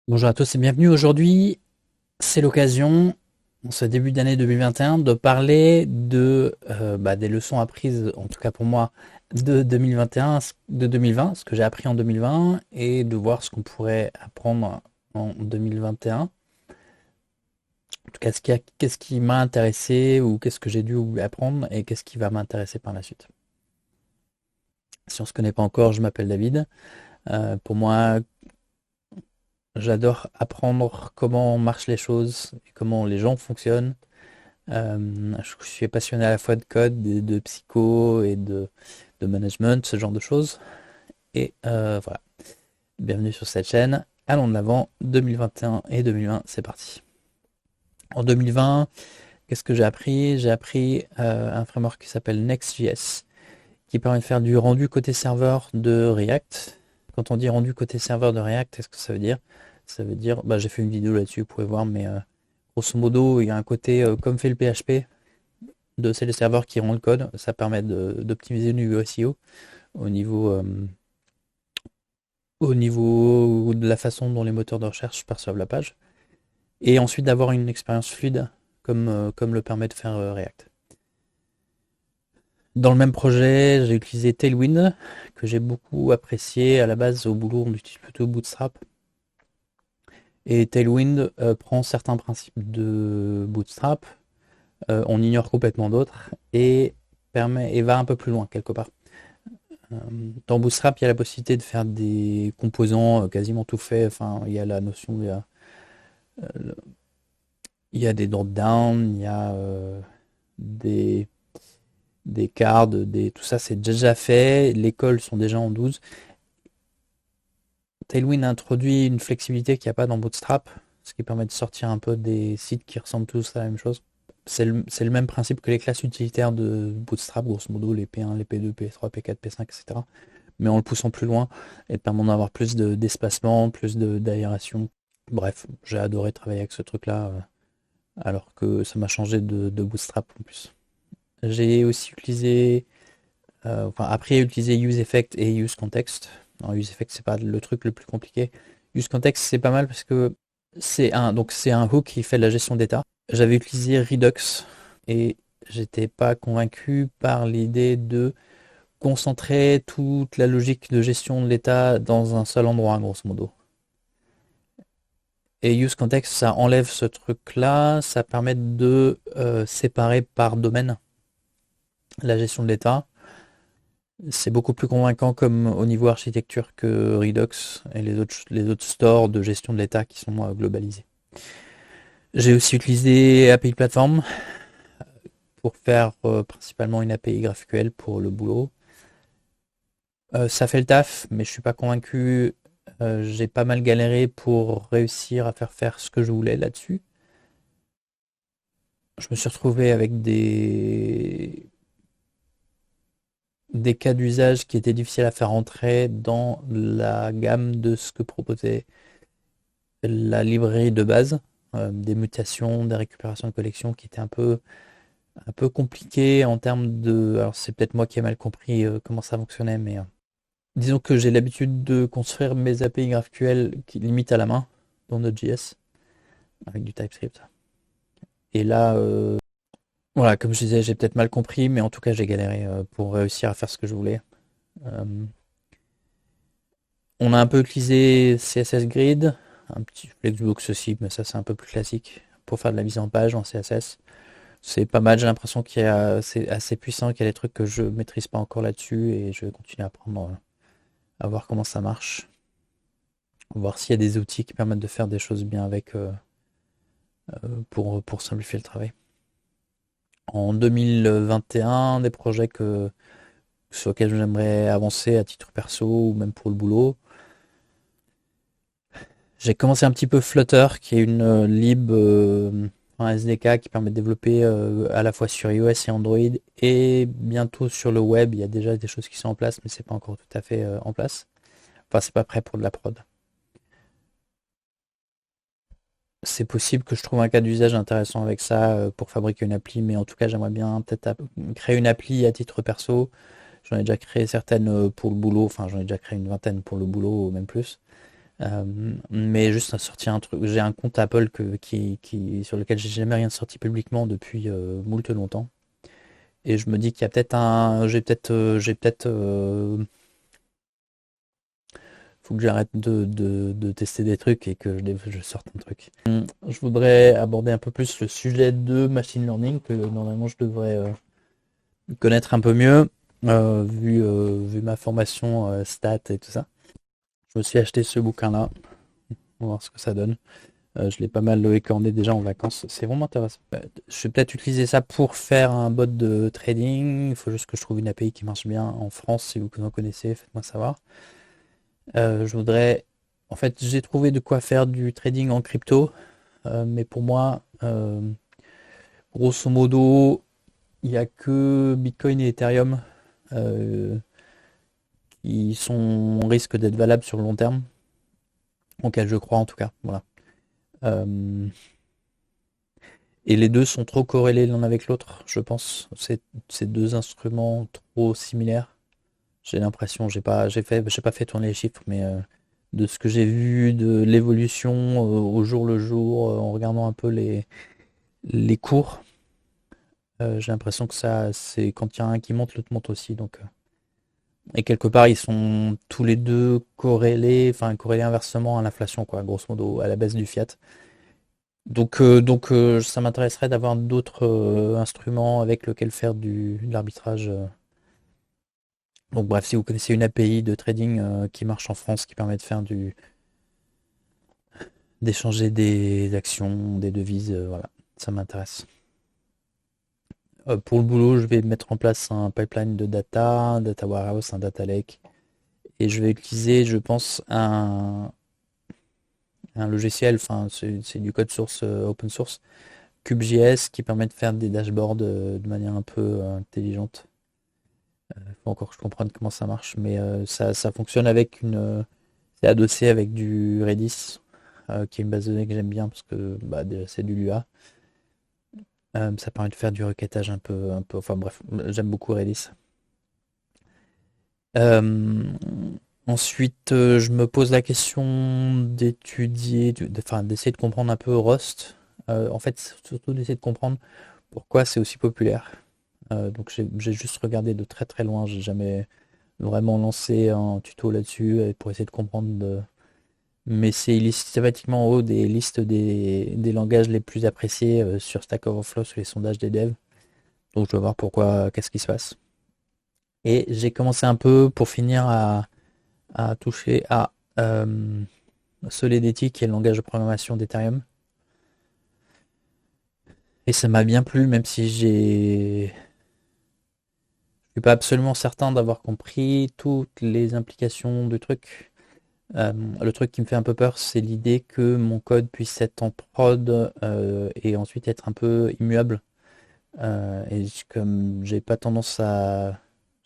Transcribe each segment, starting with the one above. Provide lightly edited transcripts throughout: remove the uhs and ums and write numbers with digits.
Bonjour à tous et bienvenue. Aujourd'hui, c'est l'occasion, en ce début d'année 2021, de parler des leçons apprises, en tout cas pour moi, de 2021, de 2020, ce que j'ai appris en 2020, et de voir ce qu'on pourrait apprendre en 2021. En tout cas, qu'est-ce qui m'a intéressé ou qu'est-ce que j'ai dû apprendre et qu'est-ce qui va m'intéresser par la suite. Si on ne se connaît pas encore, je m'appelle David. Pour moi, j'adore apprendre comment marchent les choses et comment les gens fonctionnent. Je suis passionné à la fois de code, de psycho et de management, ce genre de choses. Et voilà, bienvenue sur cette chaîne. Allons de l'avant, 2021 et 2020, c'est parti. En 2020, qu'est-ce que j'ai appris? J'ai appris un framework qui s'appelle Next.js, qui permet de faire du rendu côté serveur de React. Quand on dit rendu côté serveur de React, qu'est-ce que ça veut dire? Ça veut dire, j'ai fait une vidéo là-dessus, vous pouvez voir, mais grosso modo, il y a un côté comme fait le PHP, c'est les serveurs qui rendent le code. Ça permet d'optimiser le niveau SEO au niveau, euh, au niveau de la façon dont les moteurs de recherche perçoivent la page. Et ensuite d'avoir une expérience fluide comme le permet de faire React. Dans le même projet, j'ai utilisé Tailwind, que j'ai beaucoup apprécié. À la base, au boulot, on utilise plutôt Bootstrap. Et Tailwind prend certains principes de Bootstrap, on ignore complètement d'autres, et va un peu plus loin quelque part. Dans Bootstrap, il y a la possibilité de faire des composants quasiment tout faits. Enfin, il y a la notion, euh, il y a des drop-down, il y a des, des cards, tout ça c'est déjà fait. Les cols sont déjà en 12. Tailwind a introduit une flexibilité qu'il n'y a pas dans Bootstrap, ce qui permet de sortir un peu des sites qui ressemblent tous à la même chose. C'est le même principe que les classes utilitaires de Bootstrap, grosso modo, les P1, les P2, P3, P4, P5, etc. Mais en le poussant plus loin et permettant d'avoir plus d'espacement, plus d'aération. Bref, j'ai adoré travailler avec ce truc-là, alors que ça m'a changé de Bootstrap en plus. J'ai aussi utilisé, appris à utiliser UseEffect et UseContext. Alors, UseEffect, c'est pas le truc le plus compliqué. UseContext, c'est pas mal parce que c'est un hook qui fait de la gestion d'état. J'avais utilisé Redux et j'étais pas convaincu par l'idée de concentrer toute la logique de gestion de l'état dans un seul endroit, grosso modo. Et use context, ça enlève ce truc-là, ça permet de séparer par domaine la gestion de l'état. C'est beaucoup plus convaincant comme au niveau architecture que Redux et les autres stores de gestion de l'état qui sont globalisés. J'ai aussi utilisé API Platform pour faire principalement une API GraphQL pour le boulot. Ça fait le taf, mais je suis pas convaincu. J'ai pas mal galéré pour réussir à faire ce que je voulais là-dessus. Je me suis retrouvé avec des cas d'usage qui étaient difficiles à faire entrer dans la gamme de ce que proposait la librairie de base. Des mutations, des récupérations de collections qui étaient un peu compliquées en termes de. Alors c'est peut-être moi qui ai mal compris comment ça fonctionnait, mais disons que j'ai l'habitude de construire mes API GraphQL qui limitent à la main dans Node.js avec du TypeScript. Et là, voilà, comme je disais, j'ai peut-être mal compris, mais en tout cas, j'ai galéré pour réussir à faire ce que je voulais. Euh, on a un peu utilisé CSS Grid, un petit Flexbox aussi, mais ça c'est un peu plus classique pour faire de la mise en page en CSS. C'est pas mal, j'ai l'impression c'est assez puissant, qu'il y a des trucs que je maîtrise pas encore là-dessus et je vais continuer à apprendre, à voir comment ça marche, voir s'il y a des outils qui permettent de faire des choses bien avec pour simplifier le travail. En 2021, des projets sur lesquels j'aimerais avancer à titre perso ou même pour le boulot. J'ai commencé un petit peu Flutter, qui est une lib, un SDK qui permet de développer à la fois sur iOS et Android et bientôt sur le web. Il y a déjà des choses qui sont en place, mais c'est pas encore tout à fait en place. Enfin, c'est pas prêt pour de la prod. C'est possible que je trouve un cas d'usage intéressant avec ça pour fabriquer une appli, mais en tout cas, j'aimerais bien peut-être créer une appli à titre perso. J'en ai déjà créé certaines pour le boulot, enfin j'en ai déjà créé une vingtaine pour le boulot ou même plus. Mais juste sortir un truc. J'ai un compte Apple sur lequel j'ai jamais rien sorti publiquement depuis moult longtemps. Et je me dis qu'il y a peut-être faut que j'arrête de tester des trucs et que je sorte un truc. Je voudrais aborder un peu plus le sujet de machine learning que normalement je devrais connaître un peu mieux vu ma formation stat et tout ça. Je me suis acheté ce bouquin-là. On va voir ce que ça donne. Je l'ai pas mal levé quand on est déjà en vacances. C'est vraiment intéressant. Je vais peut-être utiliser ça pour faire un bot de trading. Il faut juste que je trouve une API qui marche bien en France. Si vous en connaissez, faites-moi savoir. Je voudrais... En fait, j'ai trouvé de quoi faire du trading en crypto. Mais pour moi, grosso modo, il n'y a que Bitcoin et Ethereum qui risquent d'être valables sur le long terme. Auquel je crois en tout cas. Voilà. Euh, Et les deux sont trop corrélés l'un avec l'autre, je pense. C'est deux instruments trop similaires. J'ai l'impression, j'ai pas fait tourner les chiffres, mais de ce que j'ai vu de l'évolution au jour le jour, en regardant un peu les cours, j'ai l'impression que ça, c'est quand il y a un qui monte, l'autre monte aussi. Donc, et quelque part, ils sont tous les deux corrélés, enfin corrélés inversement à l'inflation, quoi, grosso modo, à la baisse du fiat. Donc, ça m'intéresserait d'avoir d'autres instruments avec lesquels faire de l'arbitrage. Donc bref, si vous connaissez une API de trading qui marche en France, qui permet de faire d'échanger des actions, des devises, voilà, ça m'intéresse. Pour le boulot, je vais mettre en place un pipeline de data, un data warehouse, un data lake, et je vais utiliser, je pense, un logiciel, enfin c'est du code source open source, CubeJS, qui permet de faire des dashboards de manière un peu intelligente. Faut encore que je comprenne comment ça marche, mais ça fonctionne avec c'est adossé avec du Redis, qui est une base de données que j'aime bien parce que bah, déjà, c'est du Lua. Ça permet de faire du requêtage enfin bref, j'aime beaucoup Redis. Euh, Ensuite, je me pose la question enfin d'essayer de comprendre un peu Rust. En fait, surtout d'essayer de comprendre pourquoi c'est aussi populaire. Donc j'ai juste regardé de très très loin, j'ai jamais vraiment lancé un tuto là-dessus pour essayer de comprendre. Mais c'est systématiquement en haut des listes des langages les plus appréciés sur Stack Overflow sur les sondages des devs. Donc je vais voir pourquoi, qu'est-ce qui se passe. Et j'ai commencé un peu pour finir à toucher à Solidity, qui est le langage de programmation d'Ethereum. Et ça m'a bien plu, même si je suis pas absolument certain d'avoir compris toutes les implications du truc. Le truc qui me fait un peu peur, c'est l'idée que mon code puisse être en prod et ensuite être un peu immuable. Comme j'ai pas tendance à...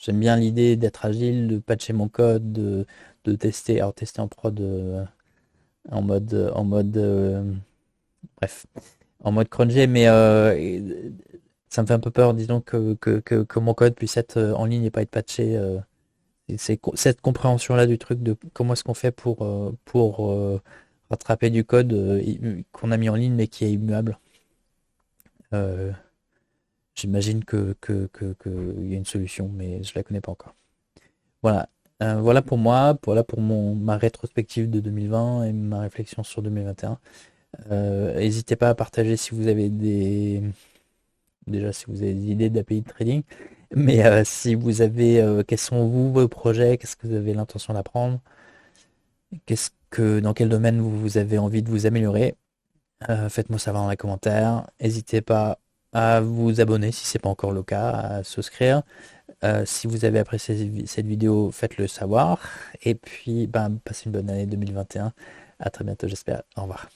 J'aime bien l'idée d'être agile, de patcher mon code, de tester, alors tester en prod bref, en mode cronjoy, mais ça me fait un peu peur, disons, que mon code puisse être en ligne et pas être patché. Et cette compréhension-là du truc de comment est-ce qu'on fait pour rattraper du code qu'on a mis en ligne mais qui est immuable. Euh, J'imagine qu'il y a une solution, mais je la connais pas encore. Voilà. Voilà pour moi, voilà pour ma rétrospective de 2020 et ma réflexion sur 2021. N'hésitez pas à partager si vous avez déjà si vous avez des idées d'API de trading, mais si vous avez, quels sont vos projets, qu'est-ce que vous avez l'intention d'apprendre, dans quel domaine vous avez envie de vous améliorer. Faites-moi savoir dans les commentaires. N'hésitez pas à vous abonner si c'est pas encore le cas, à souscrire. Si vous avez apprécié cette vidéo, faites-le savoir. Et puis, ben, passez une bonne année 2021. À très bientôt, j'espère. Au revoir.